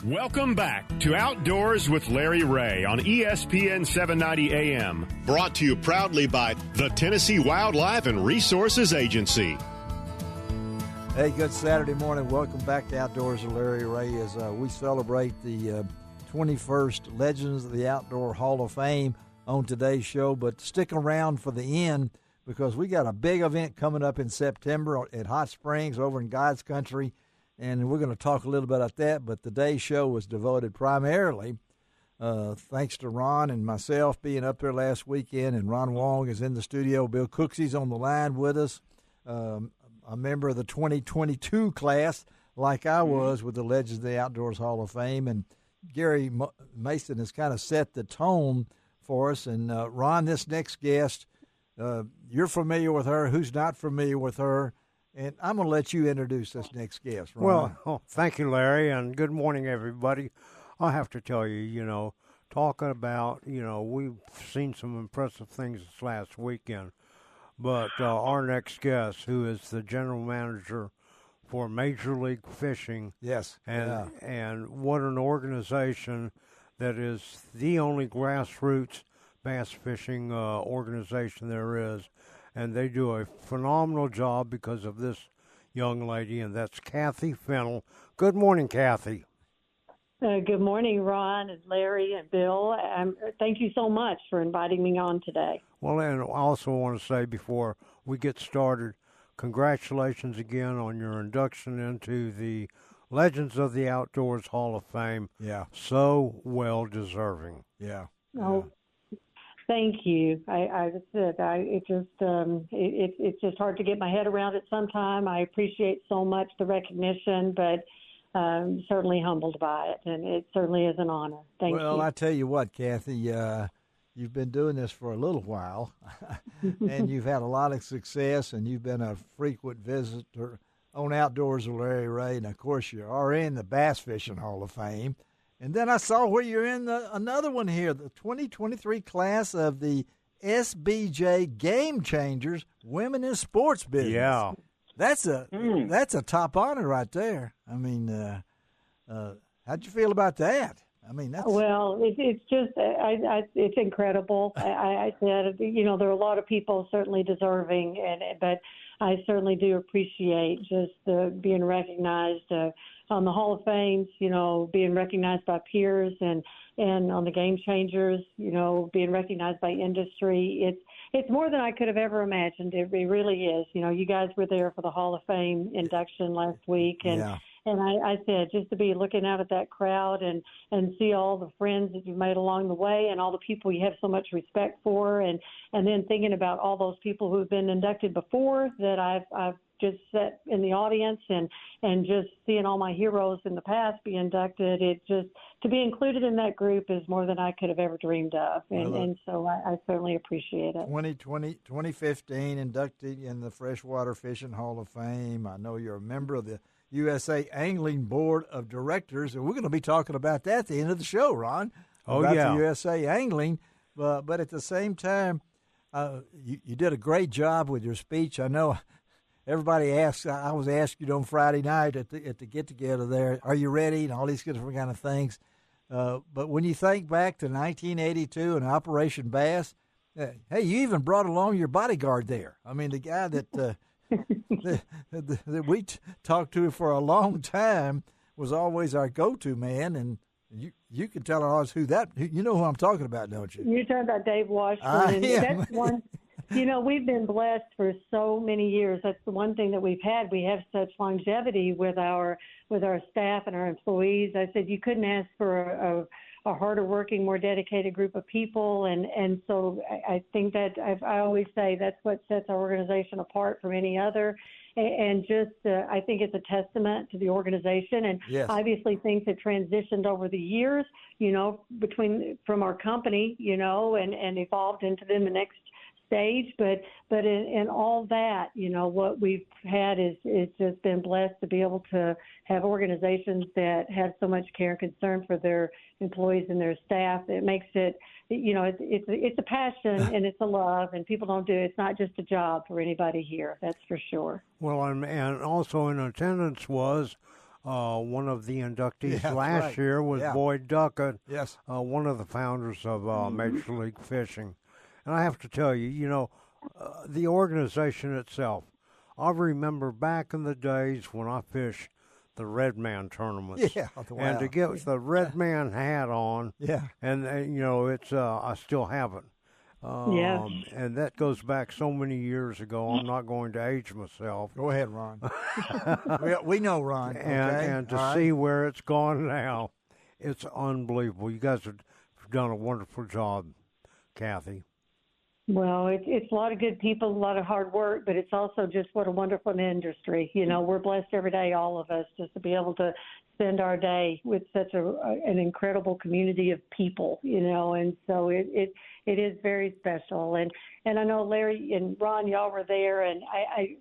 Welcome back to Outdoors with Larry Ray on ESPN 790 AM. Brought to you proudly by the Tennessee Wildlife and Resources Agency. Hey, good Saturday morning. Welcome back to Outdoors with Larry Ray as we celebrate the 21st Legends of the Outdoor Hall of Fame on today's show. But stick around for the end because we got a big event coming up in September at Hot Springs over in God's Country. And we're going to talk a little bit about that, but today's show was devoted primarily, thanks to Ron and myself being up there last weekend, and Ron Wong is in the studio. Bill Cooksy's on the line with us, a member of the 2022 class, like I was with the Legends of the Outdoors Hall of Fame. And Gary Mason has kind of set the tone for us. And Ron, this next guest, you're familiar with her. Who's not familiar with her? And I'm going to let you introduce this next guest, Ron. Well, thank you, Larry, and good morning, everybody. I have to tell you, talking about, we've seen some impressive things this last weekend, but our next guest, who is the general manager for Major League Fishing. Yes. And what an organization that is the only grassroots bass fishing organization there is. And they do a phenomenal job because of this young lady, and that's Kathy Fennel. Good morning, Kathy. Good morning, Ron and Larry and Bill. Thank you so much for inviting me on today. Well, and I also want to say before we get started, congratulations again on your induction into the Legends of the Outdoors Hall of Fame. Yeah. So well deserving. Yeah. Oh, thank you. It's just hard to get my head around it sometime. I appreciate so much the recognition, but certainly humbled by it, and it certainly is an honor. Thank you. Well, I tell you what, Kathy, you've been doing this for a little while, and you've had a lot of success, and you've been a frequent visitor on Outdoors with Larry Ray, and, of course, you are in the Bass Fishing Hall of Fame. And then I saw where you're in another one here, the 2023 class of the SBJ Game Changers Women in Sports Business. Yeah. That's a top honor right there. I mean, how'd you feel about that? I mean, that's it's just it's incredible. I said, there are a lot of people certainly deserving, but I certainly do appreciate just being recognized on the Hall of Fame, being recognized by peers, and on the Game Changers, being recognized by industry. It's more than I could have ever imagined. It really is. You guys were there for the Hall of Fame induction last week, and I said, just to be looking out at that crowd and see all the friends that you've made along the way and all the people you have so much respect for, and then thinking about all those people who've been inducted before that I've just sat in the audience and just seeing all my heroes in the past be inducted, it just, to be included in that group is more than I could have ever dreamed of. And so I certainly appreciate it. 2015 inducted in the Freshwater Fishing Hall of Fame. I know you're a member of the USA Angling Board of Directors, and we're going to be talking about that at the end of the show, Ron. About the USA Angling. But at the same time, you did a great job with your speech. I know everybody asks, I was asked you on Friday night at the get-together there, are you ready, and all these different kind of things. But when you think back to 1982 and Operation Bass, hey, you even brought along your bodyguard there. I mean, the guy that that we talked to for a long time was always our go-to man, and you can tell us you know who I'm talking about, don't you? You're talking about Dave Washburn. That's one. We've been blessed for so many years. That's the one thing that we've had. We have such longevity with our staff and our employees. I said you couldn't ask for a harder working, more dedicated group of people. And so I think that I always say that's what sets our organization apart from any other. And just I think it's a testament to the organization. And obviously things have transitioned over the years, from our company, and evolved into then the next stage, but in all that, what we've had is just been blessed to be able to have organizations that have so much care and concern for their employees and their staff. It makes it, it's a passion and it's a love, and people don't do it. It's not just a job for anybody here. That's for sure. Well, and also in attendance was one of the inductees Yeah, last right. year was Yeah. Boyd Duckett, Yes. one of the founders of Major League Fishing. And I have to tell you, the organization itself, I remember back in the days when I fished the Red Man tournaments. Yeah. Wow. And to get the Red Man hat on, Yeah. and it's I still have it. Yes. And that goes back so many years ago. I'm not going to age myself. Go ahead, Ron. we know Ron. Okay? And to All right. see where it's gone now, it's unbelievable. You guys have done a wonderful job, Kathy. Well, it's a lot of good people, a lot of hard work, but it's also just what a wonderful industry. We're blessed every day, all of us, just to be able to spend our day with such an incredible community of people, and so it is very special. And I know Larry and Ron, y'all were there, and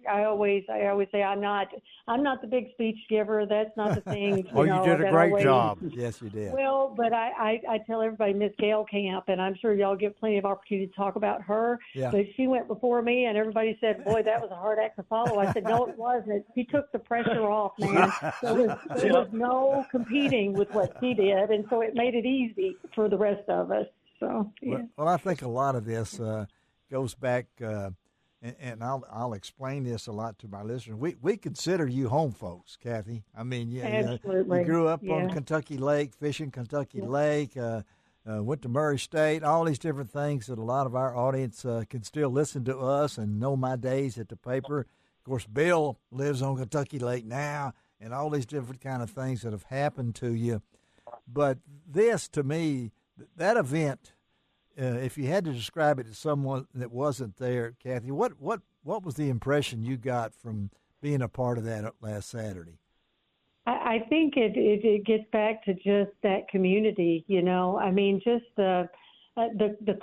I always say I'm not the big speech giver. That's not the thing. You did a great job. Yes, you did. Well, but I tell everybody Miss Gail Camp, and I'm sure y'all get plenty of opportunity to talk about her. Yeah. But she went before me, and everybody said, "Boy, that was a hard act to follow." I said, "No, it wasn't. She took the pressure off, man. There was no competing with what she did, and so it made it easy for the rest of us." So, yeah. Well, I think a lot of this goes back, and I'll explain this a lot to my listeners. We consider you home folks, Kathy. I mean, Absolutely. you grew up on Yeah. Kentucky Lake, fishing Kentucky Lake, went to Murray State, all these different things that a lot of our audience can still listen to us and know my days at the paper. Of course, Bill lives on Kentucky Lake now, and all these different kind of things that have happened to you. But this, to me, that event, if you had to describe it to someone that wasn't there, Kathy, what was the impression you got from being a part of that last Saturday? I think it gets back to just that community, I mean, just the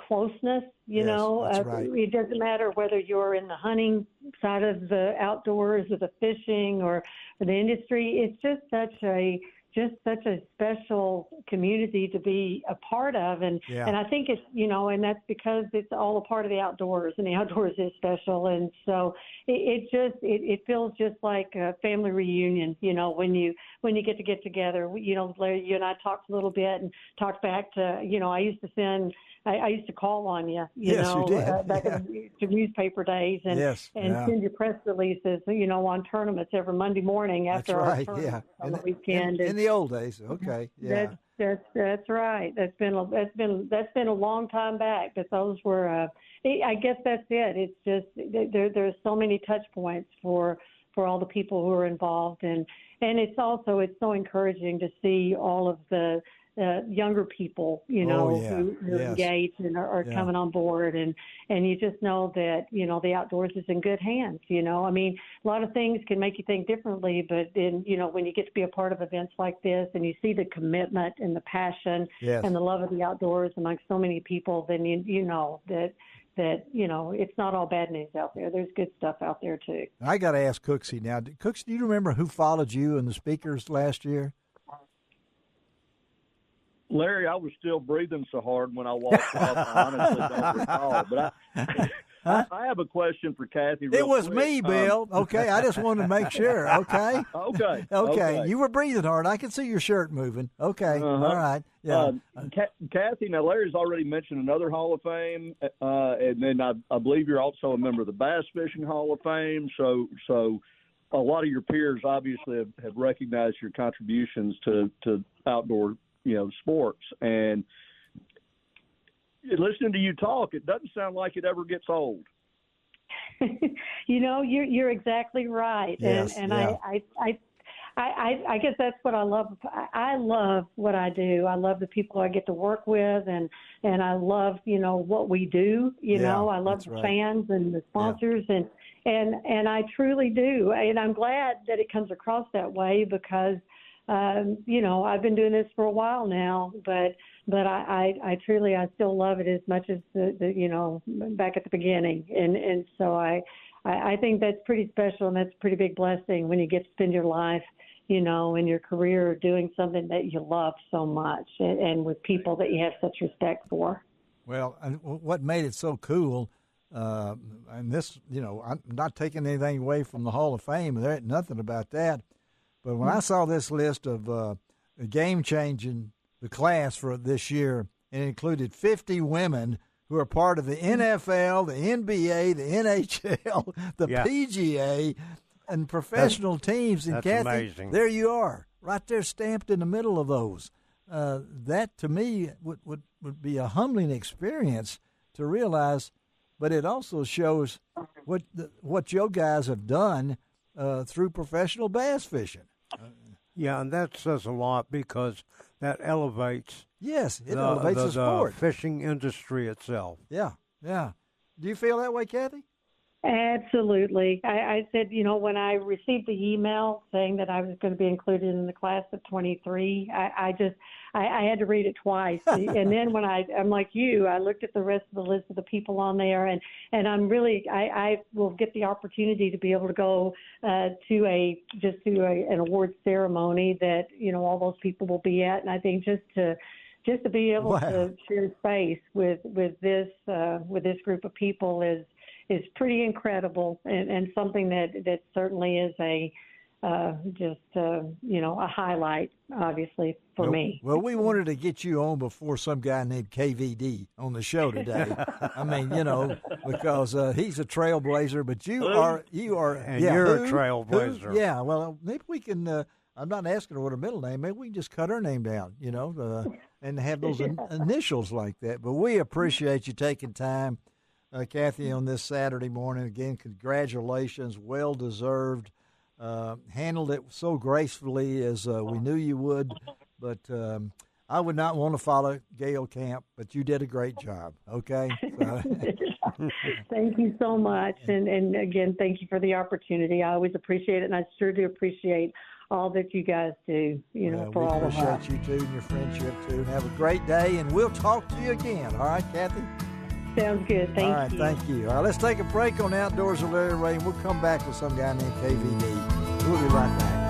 closeness, Yes, that's right. It doesn't matter whether you're in the hunting side of the outdoors or the fishing or the industry. It's just such a special community to be a part of. And I think it's, and that's because it's all a part of the outdoors, and the outdoors is special. And so it feels just like a family reunion, when you get together. Larry, you and I talked a little bit and talked back to, I used to call on you, Yes, you did. back in the newspaper days, and send you press releases, on tournaments every Monday morning after our tournament on the weekend. In the old days, okay, yeah. That's right. That's been a long time back, but those were. I guess that's it. It's just there's so many touch points for all the people who are involved, and it's so encouraging to see all of the younger people, who are engaged and are coming on board, and you just know that the outdoors is in good hands. I mean, a lot of things can make you think differently, but then when you get to be a part of events like this and you see the commitment and the passion and the love of the outdoors among so many people, then you know that it's not all bad news out there. There's good stuff out there too. I got to ask Cooksey now. Cooksey, do you remember who followed you and the speakers last year? Larry, I was still breathing so hard when I walked off. I honestly don't recall. But I have a question for Kathy. It was quick. me, Bill. Okay, I just wanted to make sure. Okay. Okay. You were breathing hard. I can see your shirt moving. Okay. All right. Yeah. Kathy, now Larry's already mentioned another Hall of Fame, and then I believe you're also a member of the Bass Fishing Hall of Fame. So a lot of your peers obviously have recognized your contributions to outdoor sports. And listening to you talk, it doesn't sound like it ever gets old. You're exactly right. Yes, and yeah. I guess that's what I love. I love what I do. I love the people I get to work with, and I love, what we do. I love the fans and the sponsors, and I truly do. And I'm glad that it comes across that way because I've been doing this for a while now, but I truly, I still love it as much as the back at the beginning. And so I think that's pretty special, and that's a pretty big blessing when you get to spend your life, in your career doing something that you love so much and with people that you have such respect for. Well, and what made it so cool, and this, I'm not taking anything away from the Hall of Fame. There ain't nothing about that. But when I saw this list of game-changing the class for this year, and it included 50 women who are part of the NFL, the NBA, the NHL, the PGA, and professional teams. And that's Kathy, amazing. There you are, right there stamped in the middle of those. That, to me, would be a humbling experience to realize, but it also shows what your guys have done through professional bass fishing. Yeah, and that says a lot because that elevates. Yes, it elevates the sport. The fishing industry itself. Yeah, yeah. Do you feel that way, Kathy? Absolutely. I said, when I received the email saying that I was going to be included in the class of 23, I had to read it twice. And then when I'm like you, I looked at the rest of the list of the people on there, and I'm really, I will get the opportunity to be able to go to an award ceremony that, all those people will be at. And I think just to be able to share space with this group of people is pretty incredible, and something that certainly is a highlight, obviously, for me. Well, we wanted to get you on before some guy named KVD on the show today. I mean, because he's a trailblazer, but you are, and you're a trailblazer. Yeah, well, maybe we can. I'm not asking her what her middle name. Maybe we can just cut her name down, and have those initials like that. But we appreciate you taking time, Kathy, on this Saturday morning. Again, congratulations, well deserved. Handled it so gracefully as we knew you would. But I would not want to follow Gail Camp, but you did a great job. Okay. Thank you so much, and again, thank you for the opportunity. I always appreciate it, and I sure do appreciate all that you guys do, for all of us. We appreciate you, too, and your friendship, too. And have a great day, and we'll talk to you again. All right, Kathy? Sounds good. Thank you. All right, thank you. All right, let's take a break on Outdoors with Larry Ray, and we'll come back with some guy named KVD. We'll be right back.